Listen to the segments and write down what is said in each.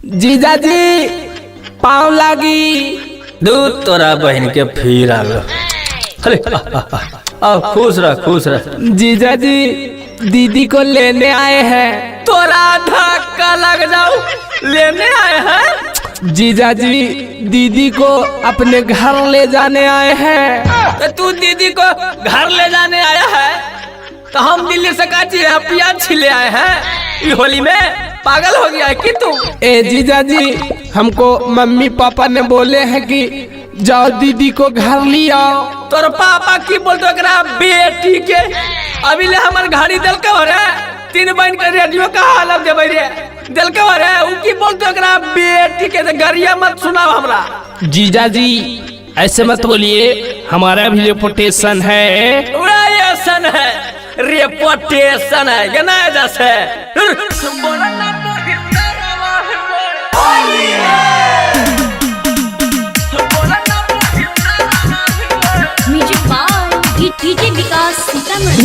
जीजाजी पाँव लागी। दूध तोरा बहन के फिर आ गो। अरे खुश रह खुश रह। जीजाजी दीदी को लेने आए हैं। तोरा धक्का लग जाओ, लेने आए हैं। जीजाजी दीदी को अपने घर ले जाने आए हैं। तो तू दीदी को घर ले जाने आया है तो हम दिल्ली से काची है प्याज छिले आए हैं। होली में पागल हो गया है कि तू? ए जीजाजी हमको मम्मी पापा ने बोले हैं कि जाओ दीदी को घर ले आओ। तोर पापा की बोलते एकरा बेटी के अभी ले हमार घड़ी दिल के हो रे। तीन बहन के रेडियो का हालत देबे रे दिल के हो रे। उ की बोलते एकरा बेटी के गरिया मत सुनाओ हमरा। जीजाजी ऐसे मत बोलिए, हमारा भी रेपुटेशन है। रेपुटेशन है, रेपुटेशन है गना जैसे।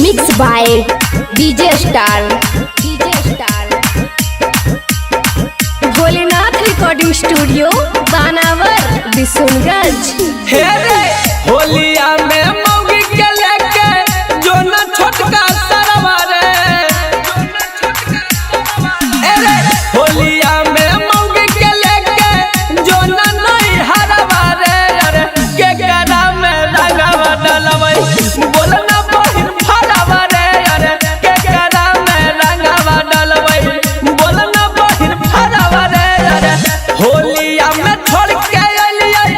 Mix by DJ star. Bholenath recording studio बानावर बिशुनगंज। हे रे होलिया में मौगी के लेके जो न छोटका सरवा रे। अरे होलिया में मौगी के लेके जो न नहीं हरवा रे। अरे के गरा में रंगवा डलवई बोल ना बहिन फरवा रे। अरे के गरा में रंगवा डलवई बोल ना बहिन फरवा रे। अरे होलिया में छोड़ के अलियै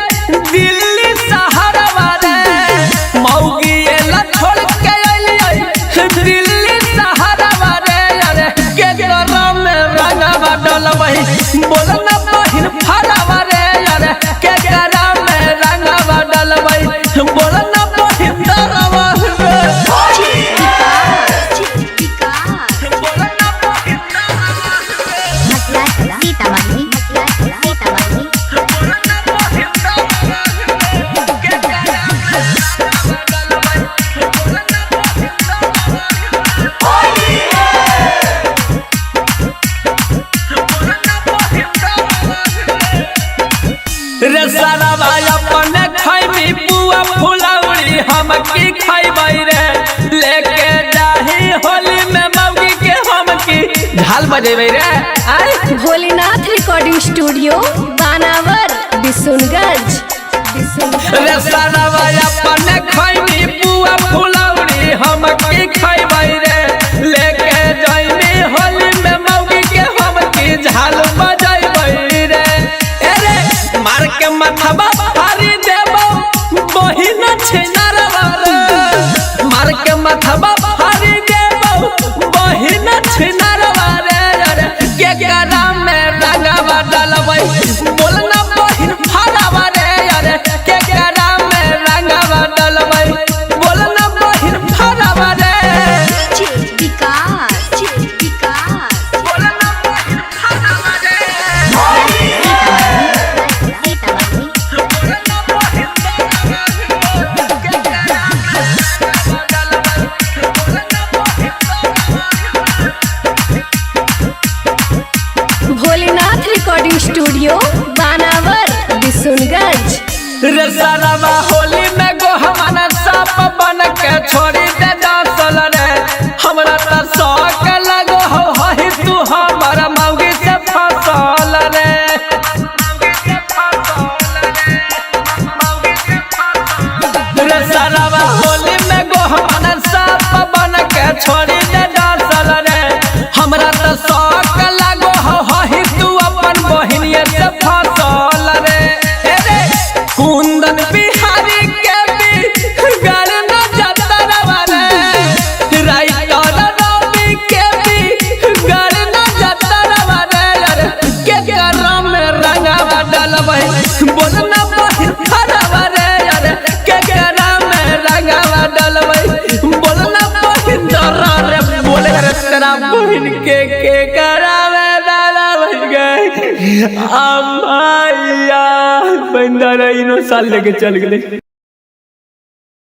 दिल्ली शहरवा रे। मौगी एला छोड़ के अलियै दिल्ली शहरवा रे। अरे के गरा में रंगवा डलवई बोल ना बहिन फरवा रे। अरे के गरा में रंगवा डलवई बोल ना बहिन दरवा रे। रे सारावा अपने खैमी पुआ फुलौरी हम की खैबै रे। लेके जाही होली में मौगी के हम की झाल बजेबै रे। आई भोलेनाथ रिकॉर्डिंग स्टूडियो बानावर बिशुनगंज। रे सारावा अपने खैमी पुआ फुलौरी हम की खैबै रे। लेके जाही होली में मौगी के हम की झाल बजेबै रे। अरे मार के माथवा फाड़ी देबो बहिन छिनरवा रे। मार के माथवा फाड़ी देबो बहिन छिनरवा रे। अरे के गरा में रंगवा डलवै बोल ना बहिन फरवा रे। अरे के गरा में रंगवा डलवै बोल ना बहिन फरवा रे। बोल ना बहिन फरवा रे। भोलेनाथ रिकॉर्डिंग स्टूडियो बानावर बिशुनगंज। रे सारावा होली में गो हमारा साप बन के छोड़ी दे दासल रे। हमरा त शौक लगो हो हई तू हमारा मौगी से फसल रे। रे सारावा होली में गो हमारा साप बन के छोड़ी दे दासल रे। हमरा त शौक लगो हो हई तू अपन बहिनिया से फसल रे। कुंदन बिहारी के भी गाल न जतरवा रे। राइटर रवि के भी गाल न जतरवा रे। अरे के गरा में रंगवा डलवै बोल ना बहिन फरवा रे। अरे के गरा में रंगवा डलवै बोल ना बहिन दरा रे। बोले रे तेरा बहिन के गरा में डलवै गए। अम्माया बंदा इनो साल लेके चल गए।